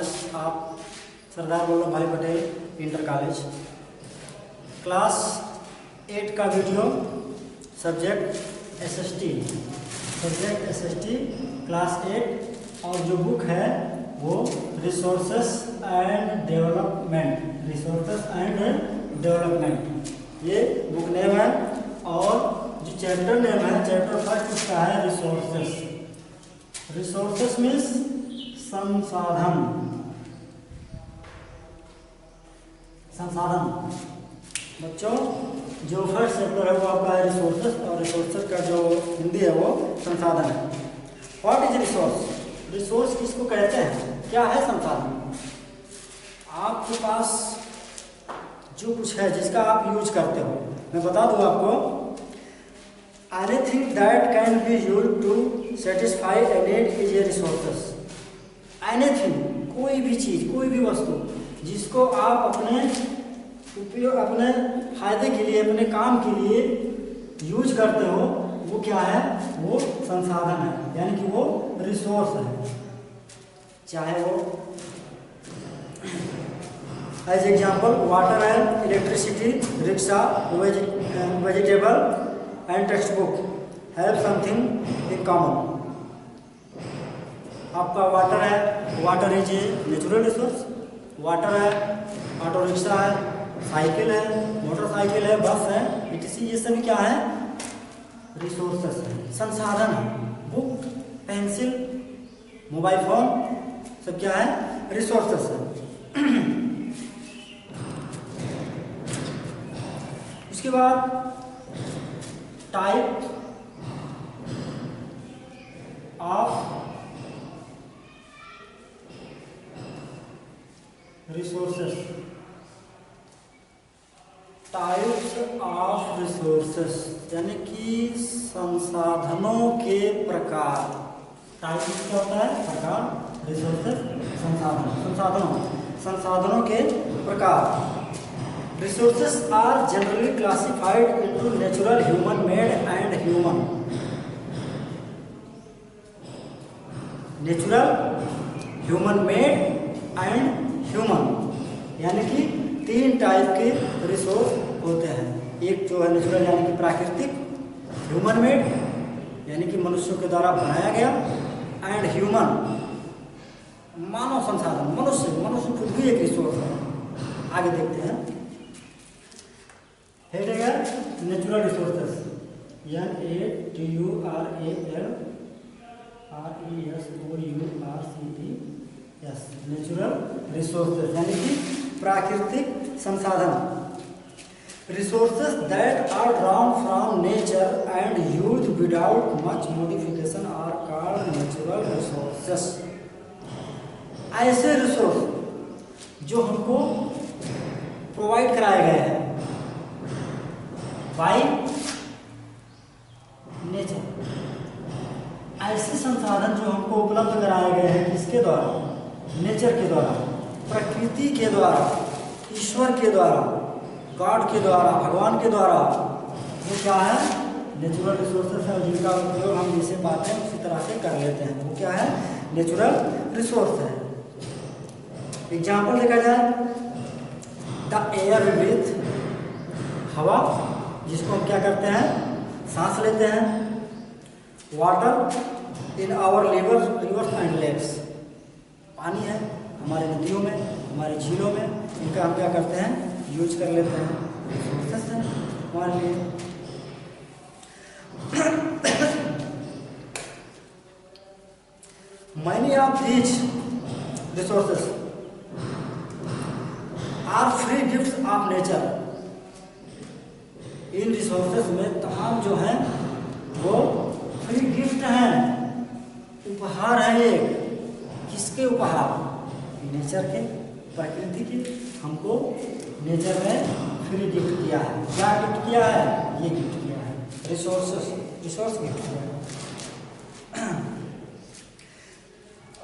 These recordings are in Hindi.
क्लासेस आप सरदार वल्लभ भाई पटेल इंटर कॉलेज क्लास 8 का वीडियो सब्जेक्ट एसएसटी क्लास 8 और जो बुक है वो रिसोर्सेस एंड डेवलपमेंट ये बुक नेम है। और जो चैप्टर नेम है, चैप्टर फर्स्ट उसका है रिसोर्सेस मीन्स संसाधन। बच्चों जो फर्स्ट चैप्टर है वो आपका है रिसोर्सेस, और रिसोर्सेस का जो हिंदी है वो संसाधन है। What is resource? रिसोर्स किसको कहते हैं? क्या है संसाधन? आपके पास जो कुछ है जिसका आप यूज करते हो, मैं बता दूं आपको, anything that can be use to satisfy a need is a resources. Anything, कोई भी चीज, कोई भी वस्तु जिसको आप अपने उपयोग, अपने फायदे के लिए, अपने काम के लिए यूज करते हो, वो क्या है? वो संसाधन है, यानी कि वो रिसोर्स है। चाहे वो as example water and electricity, rickshaw, vegetable and text book help something in common. आपका वाटर है, water is a natural resource. Water है, ऑटो रिक्शा है, साइकिल है, मोटरसाइकिल है, बस है, इटीसी, ये सभी क्या है? रिसोर्सेस है, संसाधन है। बुक, पेंसिल, मोबाइल फोन सब क्या है? रिसोर्सेस है। उसके बाद type of resources, types of resources यानी कि संसाधनों के प्रकार। टाइप क्या होता है? प्रकार। रिसोर्सेस संसाधनों के प्रकार। Resources are generally classified into natural, human made and human. Natural, human made and human, यानी कि 3 टाइप के रिसोर्स होते हैं। एक जो है नेचुरल यानी कि प्राकृतिक, ह्यूमन मेड यानी कि मनुष्यों के द्वारा बनाया गया, एंड ह्यूमन मानव संसाधन, मनुष्य खुद भी एक रिसोर्स है। आगे देखते हैं। हेडिंग है natural resources, NATURALRESOURCES, natural resources यानी कि प्राकृतिक संसाधन। Resources that are drawn from nature and use without much modification are called natural resources. ऐसे रिसोर्स जो हमको प्रोवाइड कराए गए हैं बाय नेचर, ऐसे संसाधन जो हमको उपलब्ध कराए गए हैं किसके द्वारा? नेचर के द्वारा, प्रकृति के द्वारा, ईश्वर के द्वारा, गॉड के द्वारा, भगवान के द्वारा। वो क्या है? नेचुरल रिसोर्सेस है, जिनका उपयोग हम जिसे पाते हैं उसी तरह से कर लेते हैं। वो क्या है? नेचुरल रिसोर्स है। एग्जाम्पल देखा जाए, द एयर विथ, हवा जिसको हम क्या करते हैं? सांस लेते हैं। Water in our rivers and lakes, पानी है हमारे नदियों में, हमारे झीलों में, इनका हम क्या करते हैं? यूज कर लेते हैं, रिसोर्सेस हैं हमारे लिए। Many of these resources are free gifts of nature। In resources में तमाम जो हैं वो फ्री गिफ्ट हैं, उपहार है। एक किसके उपहार? नेचर के, प्रकृति के। हमको नेचर ने फ्री गिफ्ट किया है। क्या गिफ्ट किया है? ये गिफ्ट किया है, रिसोर्स गिफ्ट किया है।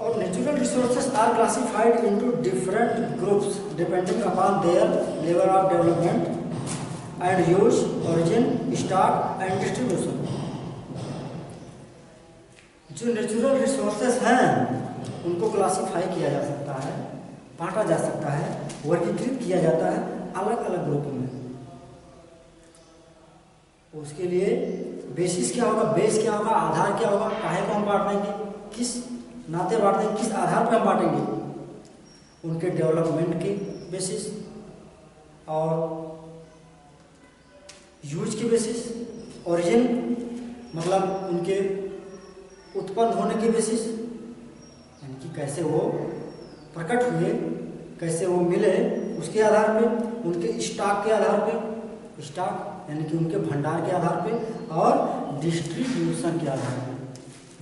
और natural resources are classified into different groups depending upon their level of development and use, origin, stock and distribution. जो नेचुरल रिसोर्सेस हैं उनको क्लासिफाई किया जा सकता है, बांटा जा सकता है, वर्गीकृत किया जाता है अलग अलग ग्रुप में। उसके लिए बेसिस क्या होगा, बेस क्या होगा, आधार क्या होगा, काहे को हम बांट देंगे, किस नाते बांट देंगे, किस आधार पर हम बांटेंगे, उनके डेवलपमेंट के बेसिस और यूज के बेसिस, ओरिजिन मतलब उनके उत्पन्न होने के बेसिस, यानी कि कैसे वो प्रकट हुए, कैसे वो मिले, उसके आधार पे, उनके स्टॉक के आधार पे, स्टॉक यानी कि उनके भंडार के आधार पे, और डिस्ट्रीब्यूशन के आधार पे,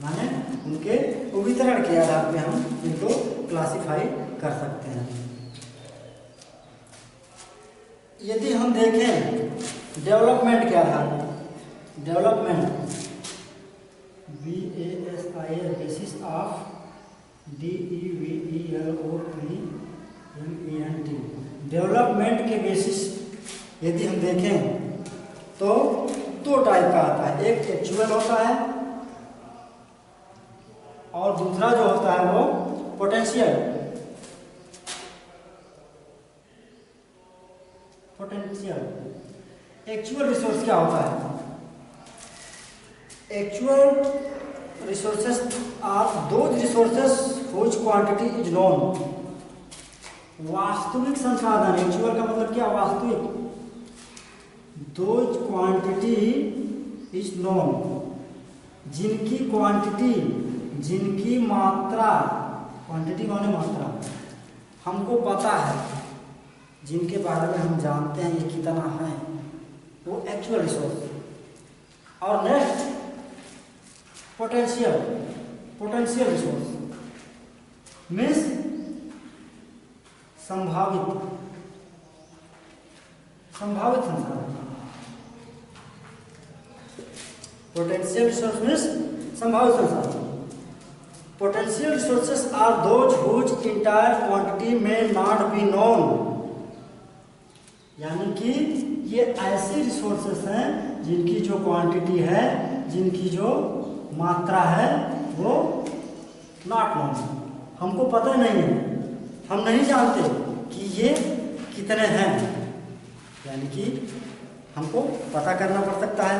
माने उनके वितरण के आधार पे हम इनको क्लासिफाई कर सकते हैं। यदि हम देखें डेवलपमेंट के आधार पर, development BASIS basis of DEVELOPMENT, development के बेसिस यदि हम देखें तो दो टाइप का आता है, एक एक्चुअल होता है और दूसरा जो होता है वो पोटेंशियल। एक्चुअल रिसोर्स क्या होता है, actual resources are those resources which quantity is known, वास्तविक संसाधन, एक्चुअल का मतलब क्या, वास्तविक, दोज क्वांटिटी इज नोन, जिनकी क्वांटिटी, जिनकी मात्रा, क्वांटिटी माने मात्रा, हमको पता है, जिनके बारे में हम जानते हैं ये कितना है, वो एक्चुअल रिसोर्स। और next potential, potential resource means संभावित, संभावित संसाधन। पोटेंशियल रिसोर्स मीन्स संभावित संसाधन। Potential resources are those which entire quantity may not be known, यानी कि ये ऐसे रिसोर्सेस हैं जिनकी जो क्वांटिटी है, जिनकी जो मात्रा है वो नॉट नोन, हमको पता नहीं है, हम नहीं जानते कि ये कितने हैं, यानी कि हमको पता करना पड़ सकता है।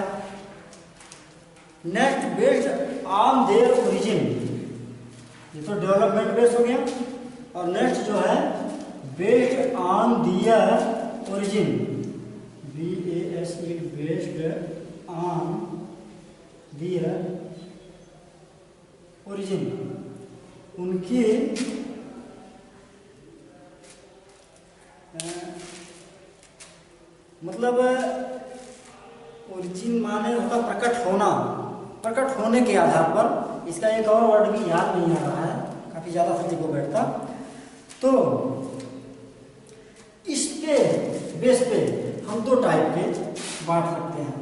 Next based on their origin, ये तो डेवलपमेंट बेस्ड हो गया, और नेक्स्ट जो है based on their origin, BASE based on their origin, उनकी मतलब ओरिजिन माने होता प्रकट होना, प्रकट होने के आधार पर, इसका एक और वर्ड भी याद नहीं आ रहा है, काफी ज्यादा सब्जेक्ट को बैठता, तो इसके बेस पे हम दो टाइप के बांट सकते हैं।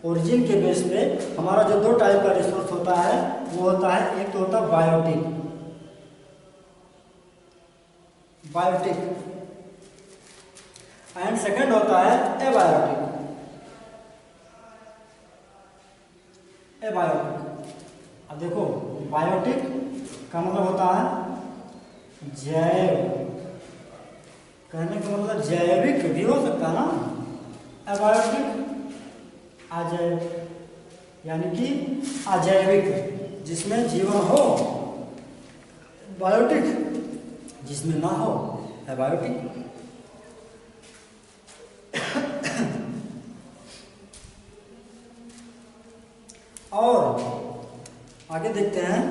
ओरिजिन के बेस पे हमारा जो दो टाइप का रिसोर्स होता है वो होता है, एक तो होता है बायोटिक, बायोटिक, एंड सेकंड होता है एबायोटिक, एबायोटिक। अब देखो बायोटिक का मतलब होता है जैव, कहने का मतलब जैविक भी हो सकता है ना, एबायोटिक अजैव, यानी कि अजैविक जिसमें जीवन हो, बायोटिक जिसमें ना हो, एबायोटिक। और आगे देखते हैं,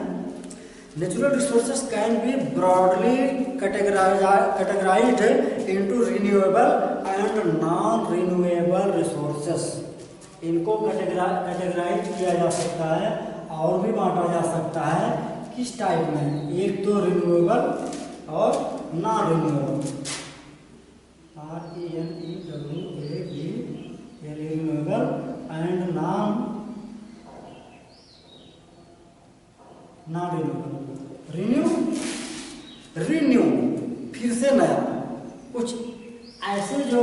natural resources can be broadly categorised into renewable and non renewable resources. इनको कैटेगराइज किया जा सकता है और भी बांटा जा सकता है, किस टाइप में, एक तो रिन्यूएबल और non renewable, renewable and non renewable. Renew फिर से नया, कुछ ऐसे जो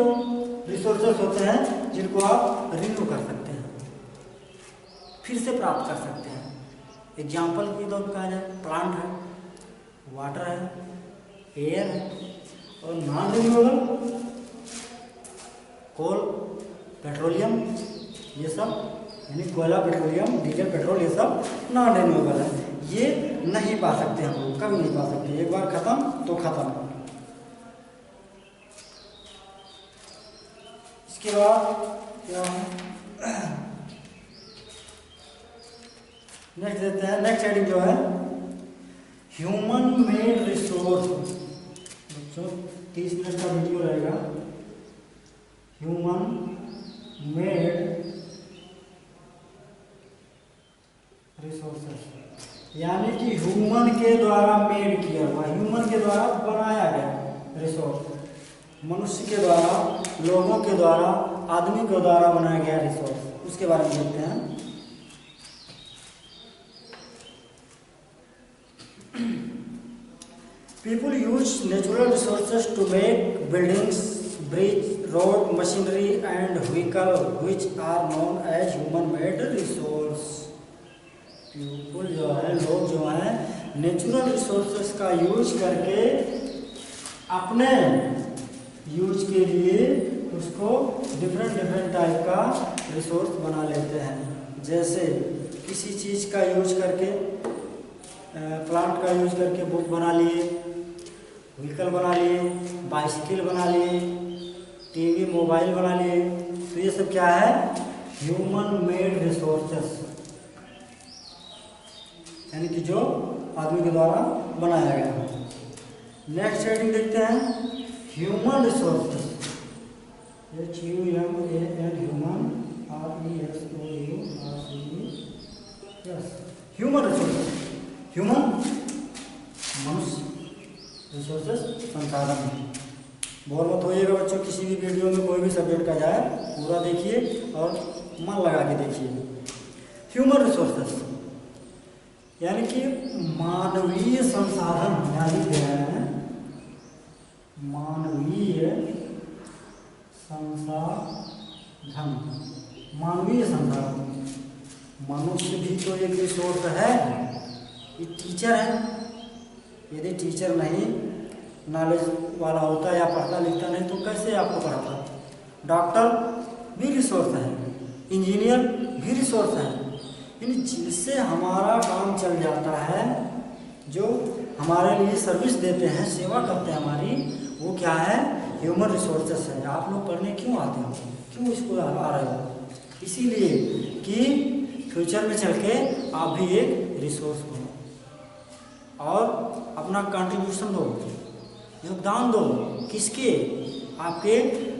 रिसोर्सेस होते हैं जिनको आप रिन्यू कर सकते हैं, फिर से प्राप्त कर सकते हैं। एग्जाम्पल की तो कहा जाए प्लांट है, वाटर है, एयर है, और नॉन रिन्यूएबल कोल, पेट्रोलियम, ये सब यानी कोयला, पेट्रोलियम, डीजल, पेट्रोल, ये सब नॉन रिन्यूएबल है। ये नहीं पा सकते हम लोग, कभी नहीं पा सकते, एक बार खत्म तो खत्म। इसके बाद क्या है, नेक्स्ट देते हैं, नेक्स्ट हेडिंग जो है ह्यूमन मेड रिसोर्स। बच्चों 30 मिनट का वीडियो रहेगा। ह्यूमन मेड रिसोर्सेस यानी कि ह्यूमन के द्वारा मेड किया हुआ, ह्यूमन के द्वारा बनाया गया रिसोर्स, मनुष्य के द्वारा, लोगों के द्वारा, आदमी के द्वारा बनाया गया रिसोर्स, उसके बारे में देखते हैं। People use natural resources to make buildings, bridge, road, machinery and vehicle, which are known as human-made resource. People जो है, लोग जो हैं, नेचुरल रिसोर्सेस का यूज करके अपने यूज के लिए उसको डिफरेंट टाइप का रिसोर्स बना लेते हैं। जैसे किसी चीज़ का यूज करके, प्लांट का यूज करके बुक बना लिए, व्हीकल बना लिए, बाइसिकल बना लिए, टीवी, मोबाइल बना लिए। तो ये सब क्या है, ह्यूमन मेड रिसोर्सेस, यानी कि जो आदमी के द्वारा बनाया गया। नेक्स्ट हेडिंग देखते हैं human resources, HUMAN, human, RESOURCES, human resources, human मनुष्य, रिसोर्सेस संसाधन। बोर मत होइएगा बच्चों, किसी भी वीडियो में कोई भी सब्जेक्ट का जाए पूरा देखिए और मन लगा के देखिए। ह्यूमन रिसोर्सेस यानी कि मानवीय संसाधन, यानी क्या है, मानवीय संसाधन, मानवीय संसाधन। मनुष्य भी तो एक रिसोर्स है। ये टीचर है, यदि टीचर नहीं नॉलेज वाला होता या पढ़ता लिखता नहीं तो कैसे आपको पढ़ाता। डॉक्टर भी रिसोर्स है, इंजीनियर भी रिसोर्स है, यानी जिनसे हमारा काम चल जाता है, जो हमारे लिए सर्विस देते हैं, सेवा करते हैं हमारी, वो क्या है, ह्यूमन रिसोर्सेस है। आप लोग पढ़ने क्यों आते हो, क्यों स्कूल आ रहे हो? इसीलिए कि फ्यूचर में चल के आप भी एक रिसोर्स बनो और अपना कंट्रीब्यूशन दो, योगदान दो। किसके? आपके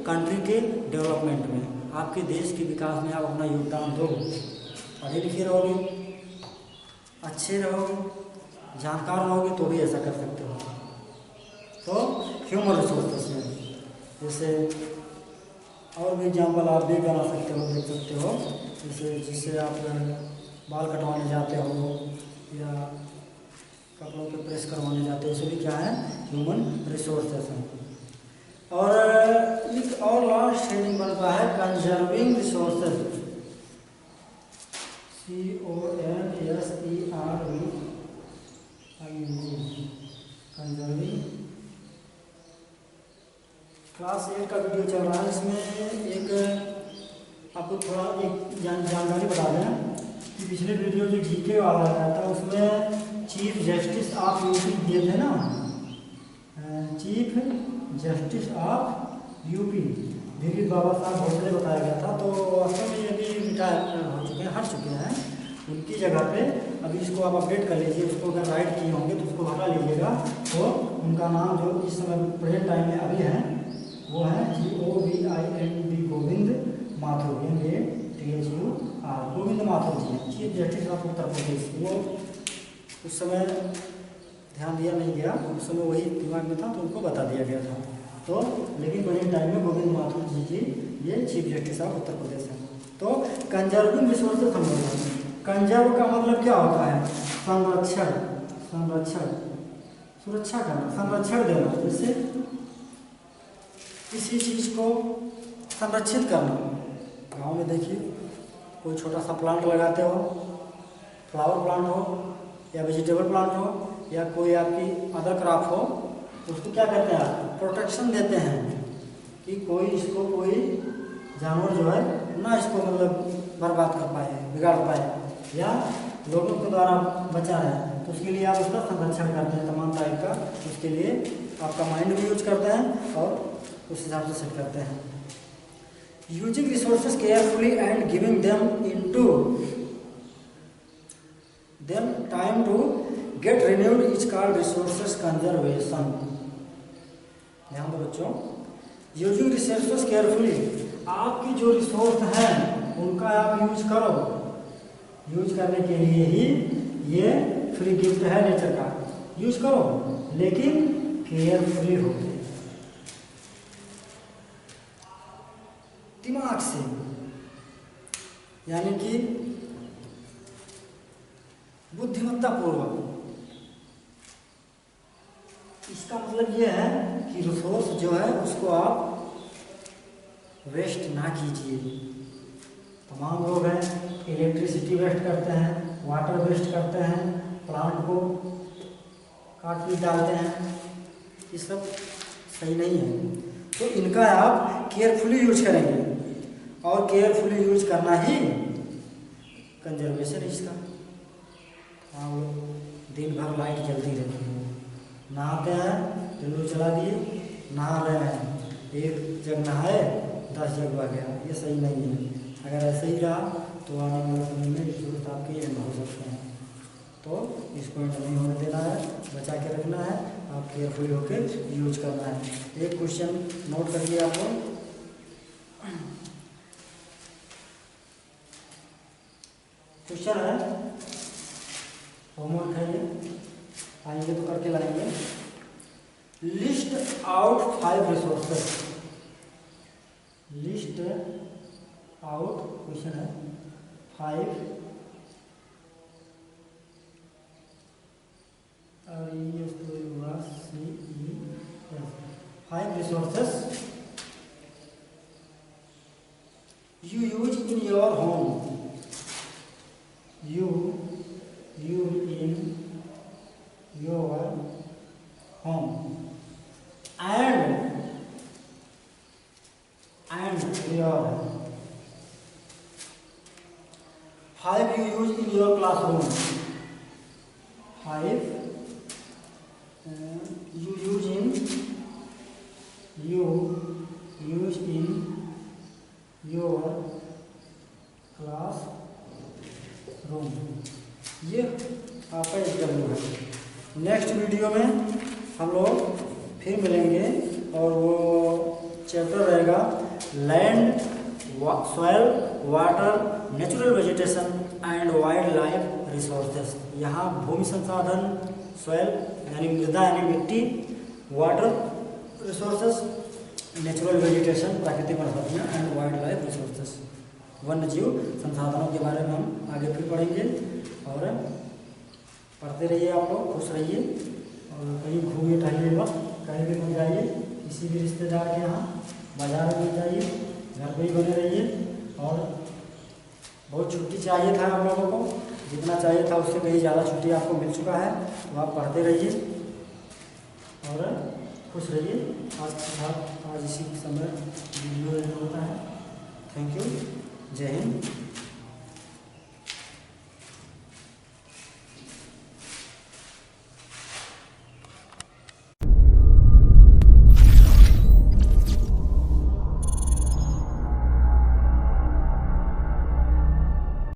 कंट्री के डेवलपमेंट में, आपके देश के विकास में आप अपना योगदान दो। पढ़े लिखे रहोगे, अच्छे रहोगे, जानकार रहोगे तो भी ऐसा कर सकते हो। तो ह्यूमन रिसोर्सेस है। जैसे और भी एग्जाम्पल आप भी बना सकते हो, देख सकते हो। जैसे जिससे आप बाल कटवाने जाते हो या कपड़ों पे प्रेस करवाने जाते हो, सभी क्या है, ह्यूमन रिसोर्सेस हैं। और एक और लास्ट हेडिंग बनता है conserving resources, CONSERVING, conserving. Class 8 का वीडियो चल रहा है, इसमें एक आपको थोड़ा एक जानकारी बता दें कि पिछले वीडियो जो जीके वाला आया था उसमें चीफ जस्टिस ऑफ यूपी दिए थे ना, chief justice of UP Dilip Baba Saheb Bhosle बताया गया था। तो वास्तव में ये भी रिटायर हो चुके हैं, हट चुके हैं। उनकी जगह पे अभी इसको आप अपडेट कर लीजिए, उसको अगर राइट किए होंगे तो उसको हटा लीजिएगा। तो उनका नाम जो इस समय प्रेजेंट टाइम में अभी है वो है GOVIND Govind Mathur, MATHUR, Govind Mathur ji, chief justice of Uttar Pradesh. वो उस समय ध्यान दिया नहीं गया, उस समय वही दिमाग में था तो उनको बता दिया गया था। तो लेकिन प्रेजेंट टाइम में गोविंद माथुर जी ये चीफ जस्टिस ऑफ उत्तर प्रदेश हैं। तो कंजर्विंग रिसोर्सेज हम लोग, कंजर्व का मतलब क्या होता है, संरक्षण, संरक्षण, सुरक्षा करना, संरक्षण देना। जैसे किसी चीज़ को संरक्षित करना। गांव में देखिए कोई छोटा सा प्लांट लगाते हो, फ्लावर प्लांट हो या वेजिटेबल प्लांट हो या कोई आपकी अदर क्रॉप हो तो उसको क्या करते हैं आप, प्रोटेक्शन देते हैं कि कोई इसको कोई जानवर जो है ना इसको मतलब बर्बाद कर पाए, बिगाड़ पाए, या लोगों के द्वारा बचा है, तो उसके लिए आप उसका संरक्षण करते हैं तमाम टाइप का। उसके लिए आपका माइंड भी यूज करते हैं और उस हिसाब से सेट करते हैं। Using resources carefully and giving them into them time to get renewed is called resources conservation. ध्यान दो बच्चों, यूजिंग रिसोर्सेज केयरफुली, आपकी जो रिसोर्स हैं उनका आप यूज करो, यूज करने के लिए ही ये फ्री गिफ्ट है नेचर का, यूज करो लेकिन केयरफुली हो, दिमाग से, यानी कि बुद्धिमत्ता पूर्वक। इसका मतलब ये है कि रिसोर्स जो है उसको आप वेस्ट ना कीजिए। तमाम लोग हैं इलेक्ट्रिसिटी वेस्ट करते हैं, वाटर वेस्ट करते हैं, प्लांट को काट पीट डालते हैं, ये सब सही नहीं है। तो इनका आप केयरफुली यूज करेंगे और केयरफुली यूज करना ही कंजर्वेशन है इसका। हाँ, दिन भर लाइट जलती रहती है, नहाते हैं चलो चला दिए, नहा रहे हैं, एक जग नहाए 10 जग बह गया, ये सही नहीं है। अगर ऐसे ही रहा तो आने वाले समय में रिसोर्स आपके एंड हो सकते हैं, तो इसको एंड नहीं होने देना है, बचा के रखना है, आप केयरफुली होकर यूज करना है। एक क्वेश्चन नोट करिए आपको, क्वेश्चन है, होमवर्क है ये, आएंगे तो करके लाएंगे। List out 5 resources, list out, question है 5 resources you use in your home, you use in your home and your 5 you use in your classroom, 5 you use in your classroom। ये आपका एग्जाम्पल है। नेक्स्ट वीडियो में हम लोग फिर मिलेंगे और वो चैप्टर रहेगा land, soil, water, natural vegetation and wild life resources. यहाँ भूमि संसाधन, सॉइल यानी मृदा यानी मिट्टी, वाटर रिसोर्सेस, नेचुरल वेजिटेशन प्राकृतिक वनस्पतियाँ एंड वाइल्ड लाइफ रिसोर्सेस, वन्य जीव संसाधनों के बारे में हम आगे फिर पढ़ेंगे। और पढ़ते रहिए आप लोग, खुश रहिए और कहीं घूमिए टहलिए मत, कहीं भी मत जाइए, किसी भी रिश्तेदार के यहाँ, बाजार में जाइए, घर पे ही बने रहिए। और बहुत छुट्टी चाहिए था आप लोगों को, जितना चाहिए था उससे कहीं ज़्यादा छुट्टी आपको मिल चुका है, तो आप पढ़ते रहिए और खुश रहिए। आज के साथ आज इसी समय वीडियो होता है। थैंक यू, जय हिंद।